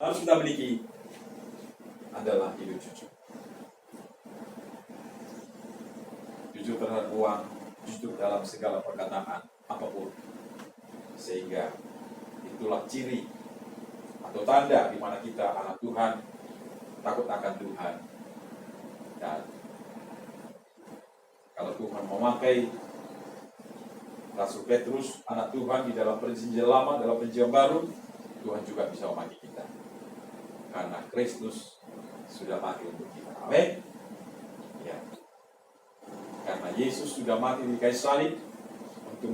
harus kita miliki adalah hidup jujur. Jujur terhadap uang, jujur dalam segala perkataan apapun. Sehingga itulah ciri atau tanda di mana kita anak Tuhan, takut akan Tuhan. Dan kalau Tuhan memakai Rasul Petrus, anak Tuhan di dalam perjanjian lama, dalam perjanjian baru, Tuhan juga bisa memakai kita. Karena Kristus sudah mati untuk kita. Amin. Ya. Karena Yesus sudah mati di kayu salib untuk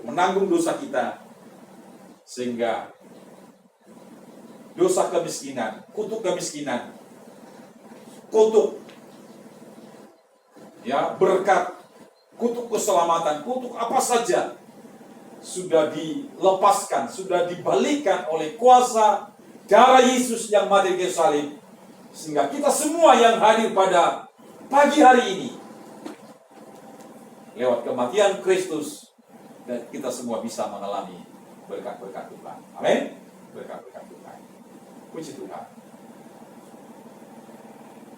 menanggung dosa kita. Sehingga dosa kemiskinan, kutuk kemiskinan, kutuk ya berkat, kutuk keselamatan, kutuk apa saja sudah dilepaskan, sudah dibalikan oleh kuasa darah Yesus yang mati di kayu salib. Sehingga kita semua yang hadir pada pagi hari ini lewat kematian Kristus, dan kita semua bisa mengalami berkat-berkat Tuhan. Amin. Berkat-berkat Tuhan. Puji Tuhan.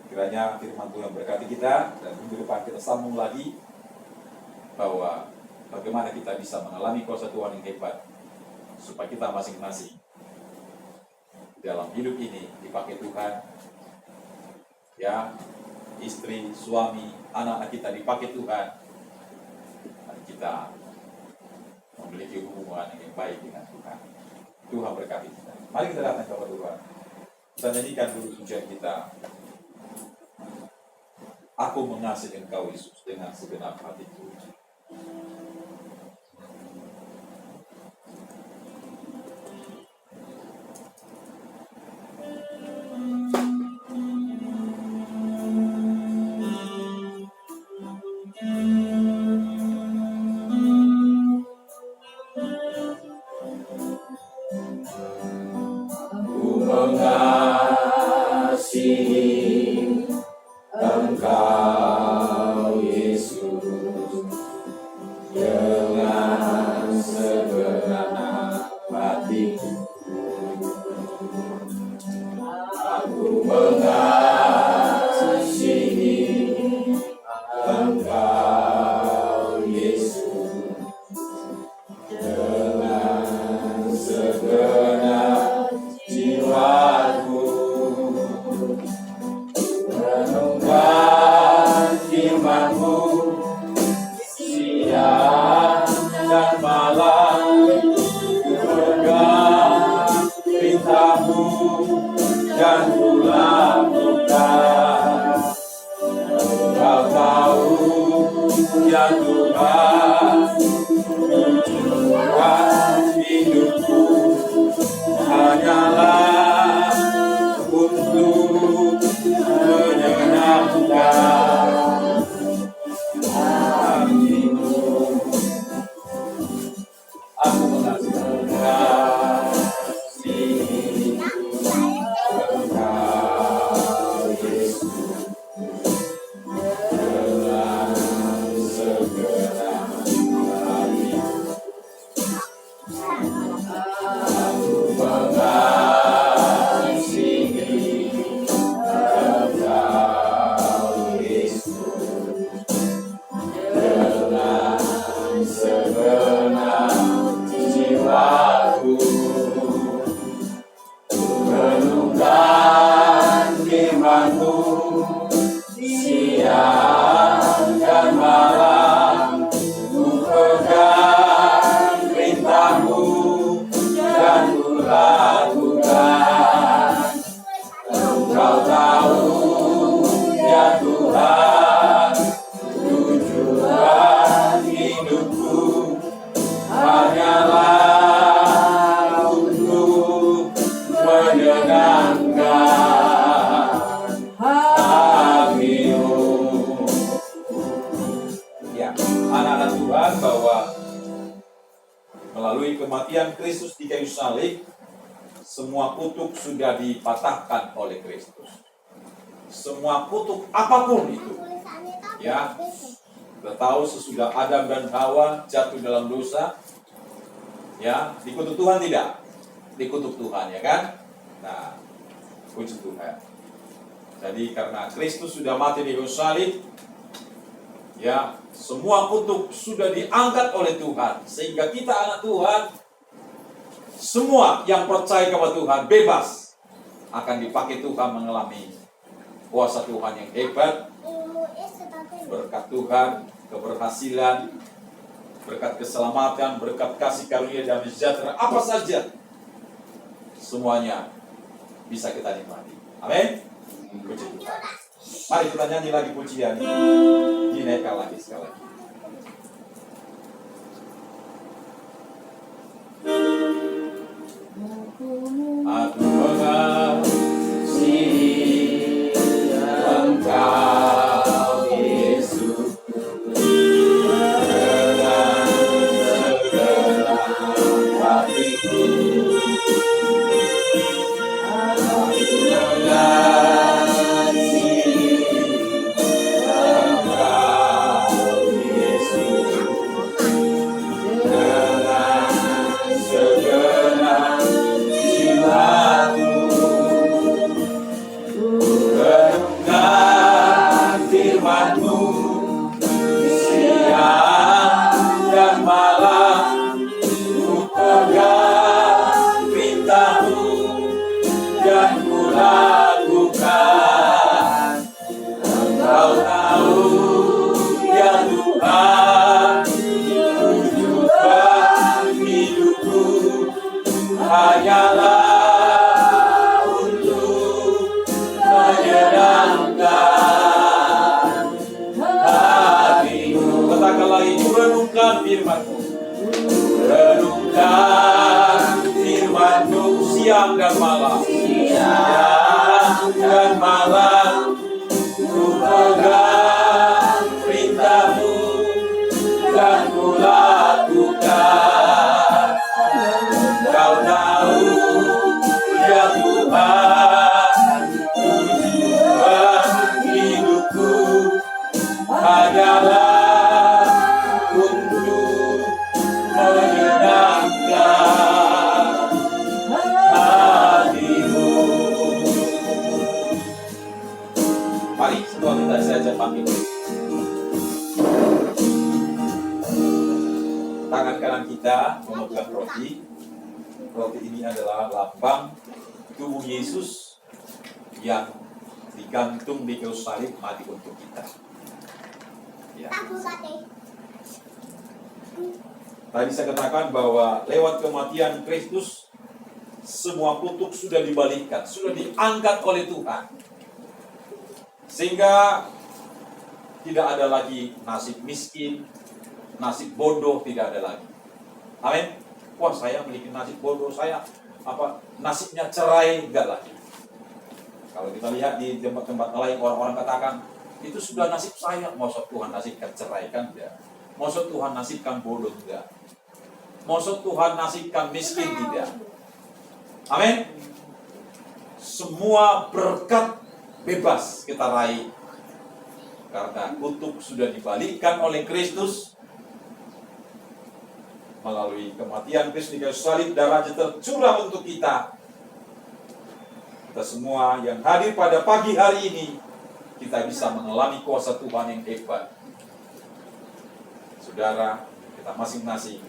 Kiranya firman Tuhan berkati kita, dan minggu depan kita sambung lagi bahwa bagaimana kita bisa mengalami kuasa Tuhan yang hebat, supaya kita masing-masing dalam hidup ini dipakai Tuhan. Ya, istri, suami, anak-anak kita dipakai Tuhan, dan kita memiliki hubungan yang baik dengan Tuhan. Tuhan berkati kita. Mari kita datang kepada Tuhan. Kita nyanyikan dulu pujian kita. Aku mengasihi Engkau Yesus dengan segenap hatiku. Kematian Kristus di kayu salib, semua kutuk sudah dipatahkan oleh Kristus. Semua kutuk apapun itu, ya, kita tahu sesudah Adam dan Hawa jatuh dalam dosa, ya, dikutuk Tuhan tidak? Dikutuk Tuhan, ya kan? Nah, Puji Tuhan. Jadi karena Kristus sudah mati di kayu salib, ya, semua kutuk sudah diangkat oleh Tuhan, sehingga kita anak Tuhan, semua yang percaya kepada Tuhan bebas akan dipakai Tuhan mengalami kuasa Tuhan yang hebat, berkat Tuhan, keberhasilan, berkat keselamatan, berkat kasih karunia dan sejahtera, apa saja, semuanya bisa kita nikmati. Amin. Puji Tuhan. Mari kita nyanyi lagi pujian, dinaikkan lagi sekali lagi. Aku mengasihi Engkau Yesus dengan segenap hatiku. Aku mengasihi Engkau Yesus dengan segenap jiwaku. Renungkan firman-Mu siang dan malam, ku pegang perintah-Mu dan ku lakukan. Engkau tahu ya Tuhan, tujuan hidupku hanyalah menyenangkan hatimu. Katakan lagi, renungkan firman-Mu. Renungkan firman-Mu siang dan malam. Siang dan malam, ku pegang perintah-Mu dan ku lakukan. Kau tahu ya Tuhan, tujuan hidupku hanyalah untuk menyenangkan hatimu. Mari semua kita saja pamit. Tangan kanan kita memegang roti. Roti ini adalah lambang tubuh Yesus yang digantung di kayu salib mati untuk kita. Ya. Tadi saya katakan bahwa lewat kematian Kristus, semua kutuk sudah dibalikkan, sudah diangkat oleh Tuhan. Sehingga tidak ada lagi nasib miskin, nasib bodoh, tidak ada lagi. Amin. Wah, saya memiliki nasib bodoh, saya nasibnya cerai, enggak lagi. Kalau kita lihat di tempat-tempat lain, orang-orang katakan itu sudah nasib saya. Maksud Tuhan nasibkan cerai, kan tidak. Maksud Tuhan nasibkan bodoh, tidak. Maksud Tuhan nasibkan miskin, tidak. Amin. Semua berkat bebas kita raih karena kutuk sudah dibalikkan oleh Kristus. Melalui kematian Kristus di kayu salib, darahnya tercurah untuk kita. Kita semua yang hadir pada pagi hari ini, kita bisa mengalami kuasa Tuhan yang hebat. Saudara, kita masing-masing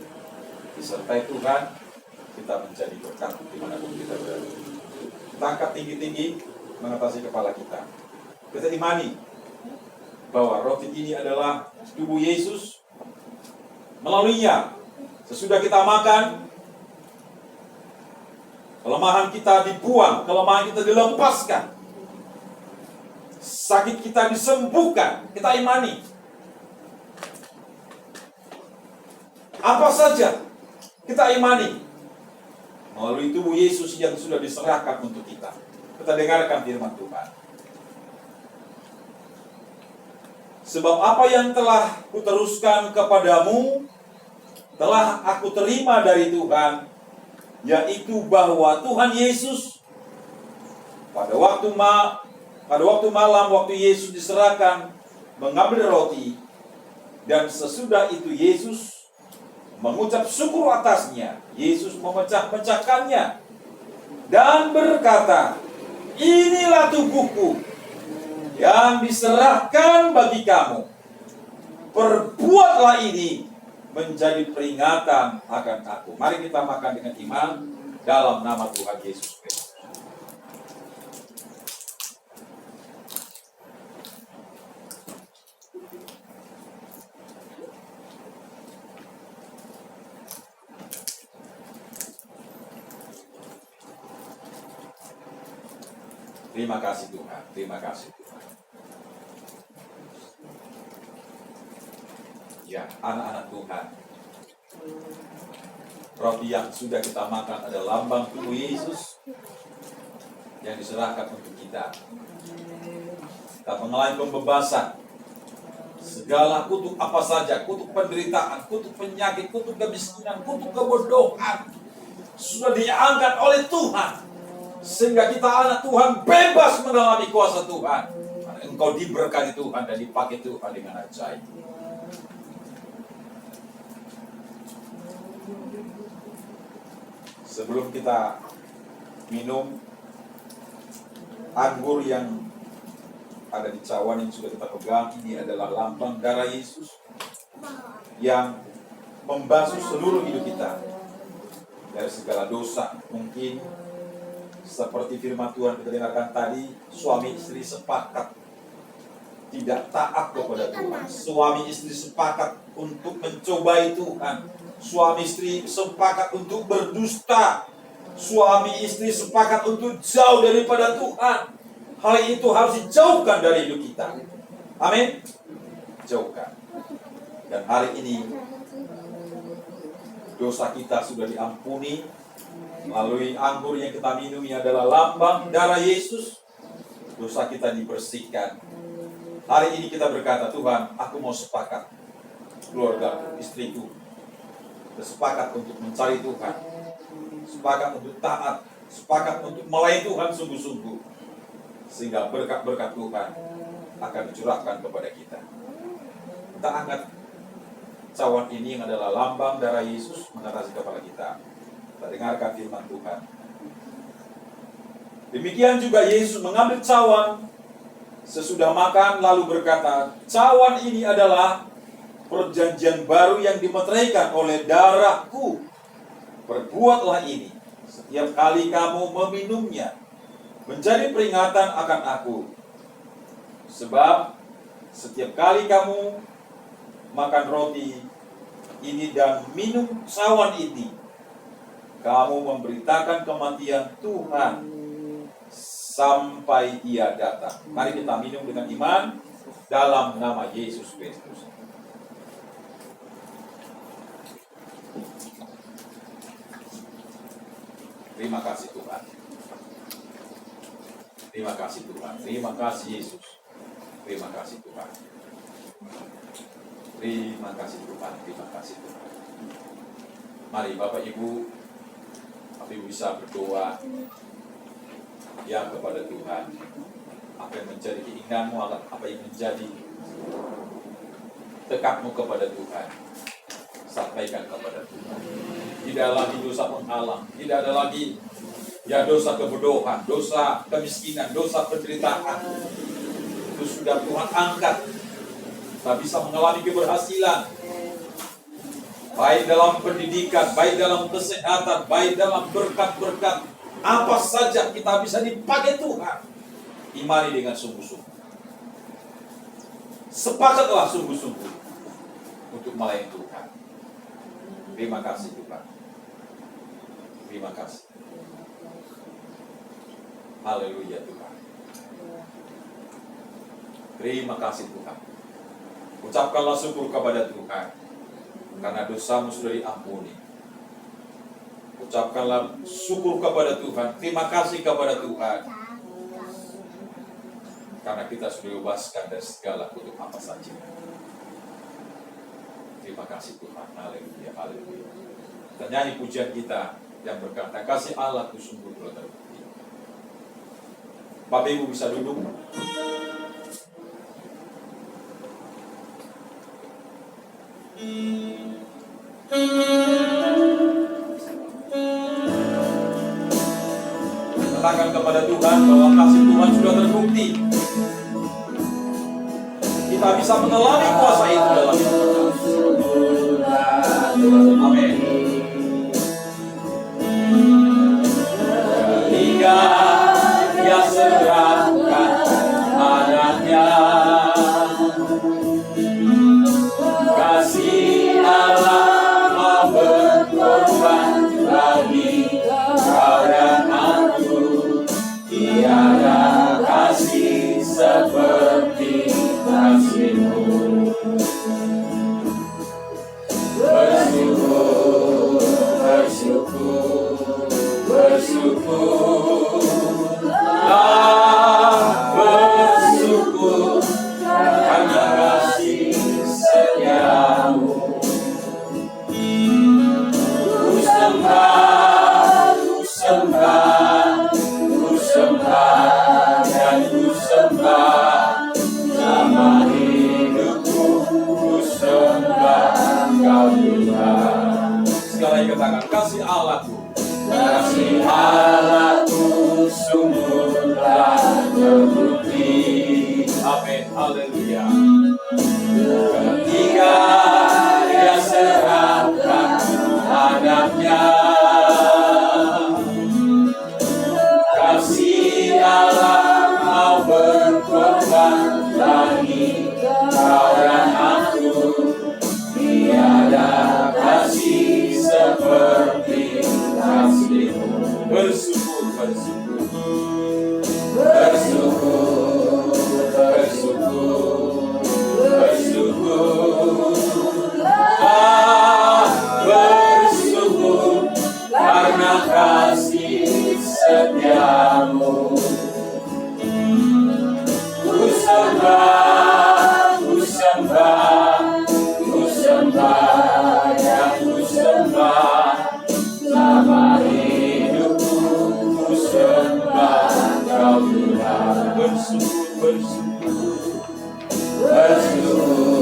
disertai Tuhan, kita menjadi berkat dimanapun kita berada. Kita angkat tinggi-tinggi mengatasi kepala kita. Kita imani bahwa roti ini adalah tubuh Yesus. Melaluinya, sesudah kita makan, kelemahan kita dibuang, kelemahan kita dilepaskan, sakit kita disembuhkan. Kita imani. Apa saja kita imani melalui tubuh Yesus yang sudah diserahkan untuk kita. Kita dengarkan firman Tuhan. Sebab apa yang telah kuteruskan kepadamu telah aku terima dari Tuhan, yaitu bahwa Tuhan Yesus pada waktu malam, waktu Yesus diserahkan, mengambil roti, dan sesudah itu Yesus mengucap syukur atasnya. Yesus memecah-mecahkannya dan berkata, inilah tubuhku yang diserahkan bagi kamu. Perbuatlah ini menjadi peringatan akan aku. Mari kita makan dengan iman dalam nama Tuhan Yesus Kristus. Terima kasih Tuhan, terima kasih Tuhan. Ya, anak-anak Tuhan, roti yang sudah kita makan adalah lambang tubuh Yesus yang diserahkan untuk kita. Kita mengalami pembebasan segala kutuk apa saja, kutuk penderitaan, kutuk penyakit, kutuk kemiskinan, kutuk kebodohan sudah diangkat oleh Tuhan, sehingga kita anak Tuhan bebas mengalami kuasa Tuhan. Engkau diberkati Tuhan dan dipakai Tuhan dengan ajaib. Sebelum kita minum anggur yang ada di cawan yang sudah kita pegang, ini adalah lambang darah Yesus yang membasuh seluruh hidup kita dari segala dosa. Mungkin seperti firman Tuhan kita dengarkan tadi, suami istri sepakat tidak taat kepada Tuhan. Suami istri sepakat untuk mencobai Tuhan. Suami istri sepakat untuk berdusta. Suami istri sepakat untuk jauh daripada Tuhan. Hal itu harus dijauhkan dari hidup kita. Amin. Jauhkan. Dan hari ini dosa kita sudah diampuni melalui anggur yang kita minum ini adalah lambang darah Yesus. Dosa kita dibersihkan. Hari ini kita berkata, Tuhan, aku mau sepakat, keluarga, istriku, sepakat untuk mencari Tuhan, sepakat untuk taat, sepakat untuk melayani Tuhan sungguh-sungguh, sehingga berkat-berkat Tuhan akan dicurahkan kepada kita. Kita angkat cawan ini yang adalah lambang darah Yesus mengatasi kepala kita. Kita dengarkan firman Tuhan. Demikian juga Yesus mengambil cawan sesudah makan lalu berkata, cawan ini adalah perjanjian baru yang dimeteraikan oleh darahku. Perbuatlah ini setiap kali kamu meminumnya menjadi peringatan akan aku. Sebab setiap kali kamu makan roti ini dan minum cawan ini, kamu memberitakan kematian Tuhan sampai Ia datang. Mari kita minum dengan iman dalam nama Yesus Kristus. Terima kasih Tuhan. Terima kasih Tuhan. Terima kasih Yesus. Terima kasih Tuhan. Terima kasih Tuhan. Terima kasih Tuhan. Mari Bapak Ibu, bisa berdoa ya kepada Tuhan. Apa yang menjadi keinginanmu, apa yang menjadi tekadmu kepada Tuhan, sampaikan kepada Tuhan. Tidak lagi dosa penghalang, tidak ada lagi ya dosa kebodohan, dosa kemiskinan, dosa penderitaan. Itu sudah Tuhan angkat. Kita bisa mengalami keberhasilan, baik dalam pendidikan, baik dalam kesehatan, baik dalam berkat-berkat. Apa saja kita bisa dipakai Tuhan. Imani dengan sungguh-sungguh. Sepakatlah sungguh-sungguh untuk melayani Tuhan. Terima kasih Tuhan. Terima kasih. Haleluya Tuhan. Terima kasih Tuhan. Ucapkanlah syukur kepada Tuhan, karena dosamu sudah diampuni. Ucapkanlah syukur kepada Tuhan. Terima kasih kepada Tuhan, karena kita sudah dibebaskan dari segala kutuk apa saja. Terima kasih Tuhan. Haleluya, haleluya. Kita nyanyi pujian kita yang berkata, kasih Allahku sungguh telah terbukti. Bapak Ibu bisa duduk. katakan kepada Tuhan bahwa kasih Tuhan sudah terbukti. Kita bisa mengalami kuasa itu dalam hidup kita. Amin. Ketika Dia serahkan anaknya, kasih Allah mau berkorban bagi kau dan aku. Tiada kasih seperti kasih-Mu. Bersyukur, bersyukur, bersyukurlah, bersyukur karena kasih setia-Mu. Ku sembah, ku sembah, ku sembah dan ku sembah, selama hidupku ku sembah Kau Tuhan. Sekali katakan, kasih Allahku, kasih Allahku sungguhlah terbukti. Amin, haleluya. Ketika Dia serahkan anaknya, kasih Allah mau berkorban bagi kau dan aku. Tiada kasih seperti kasih-Mu. Bersyukur, bersyukur, bersyukur, bersyukur, bersyukur, bersyukur karena kasih setia-Mu. Ku sembah, ku sembah, ku sembah dan ku sembah, selama hidupku ku sembah Kau Tuhan. Bersyukur, bersyukur, bersyukur,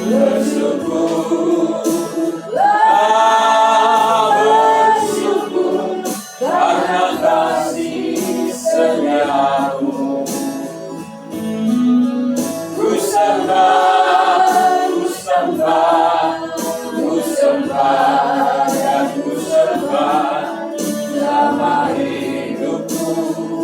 bersyukur, bersyukur karena kasih setia-Mu. Ku sembah, ku sembah, ku sembah dan ku sembah, selama hidupku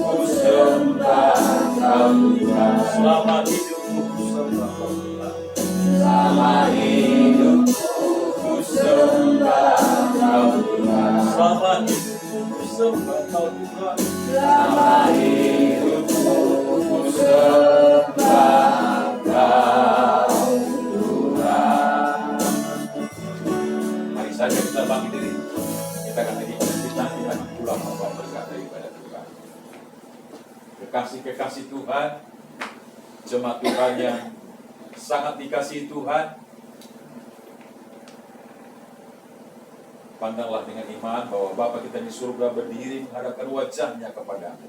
ku sembah Kau Tuhan. Selama hidupku ku sembah Kau Tuhan. Selama hidupku ku sembah Kau Tuhan. Selama hidupku ku sembah Kau Tuhan. Selama hidupku ku sembah Kau Tuhan. Mari saja kita bangkit diri. Kita akan kita pulang membawa berkat daripada Tuhan. Kekasih-kekasih Tuhan, jemaat Tuhan yang sangat dikasihi Tuhan, pandanglah dengan iman bahwa Bapa kita di surga berdiri menghadapkan wajah-Nya kepadamu.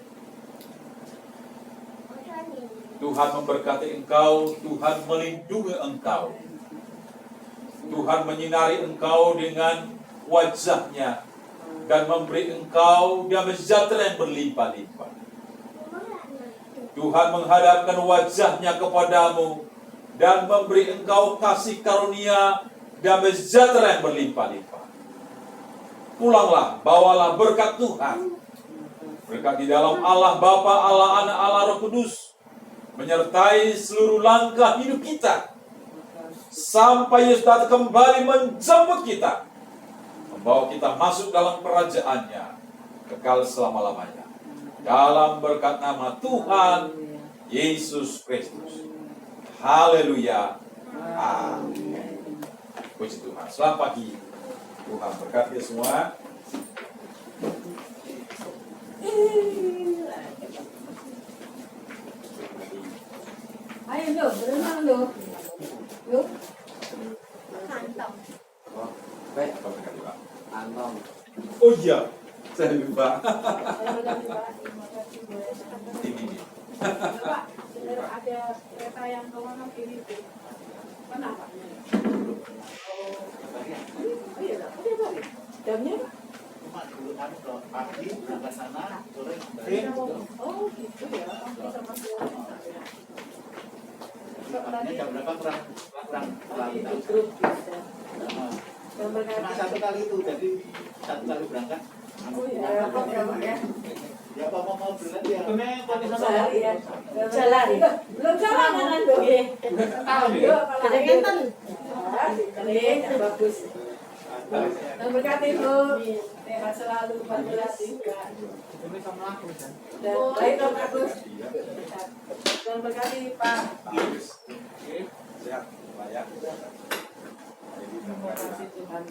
Tuhan memberkati engkau, Tuhan melindungi engkau, Tuhan menyinari engkau dengan wajah-Nya dan memberi engkau damai sejahtera yang berlimpah-limpah. Tuhan menghadapkan wajah-Nya kepadamu dan memberi engkau kasih karunia damai sejahtera yang berlimpah-limpah. Pulanglah, bawalah berkat Tuhan. Berkat di dalam Allah Bapa, Allah Anak, Allah Roh Kudus menyertai seluruh langkah hidup kita sampai Yesus datang kembali menjemput kita, membawa kita masuk dalam kerajaan-Nya kekal selama-lamanya. Dalam berkat nama Tuhan Yesus Kristus. Haleluya. Amin. Puji Tuhan. Selamat pagi. Tuhan berkati semua. Ayo lo, berenang lo. Yuk. Kantong. Baik, Bapak berkati Pak. Antong. Oh iya, saya lupa. Ini. Pak, ada kereta yang kemana kiri itu. Mana Pak? Oh iya, udah balik. Jamnya? Cuma dulu kan kalau pagi berangkat sana, sore kembali. Oh gitu ya, bisa masuk. Artinya jam berapa kurang Lagi tahu. di grup bisa. Nah, Dan cuma satu kali itu, jadi satu kali berangkat. Oh ya, apa ya? Ya apa mau berangkat ya? Sehari ya. Jalan. Belum jalan kan tuh. Tahu nih. Kadang-kadang kering bagus. Dan berkati Bu, sehat selalu, berbelas juga. Dan baik dong bagus. Dan berkati Pak. Siap, Pak ya. Terima kasih Tuhan.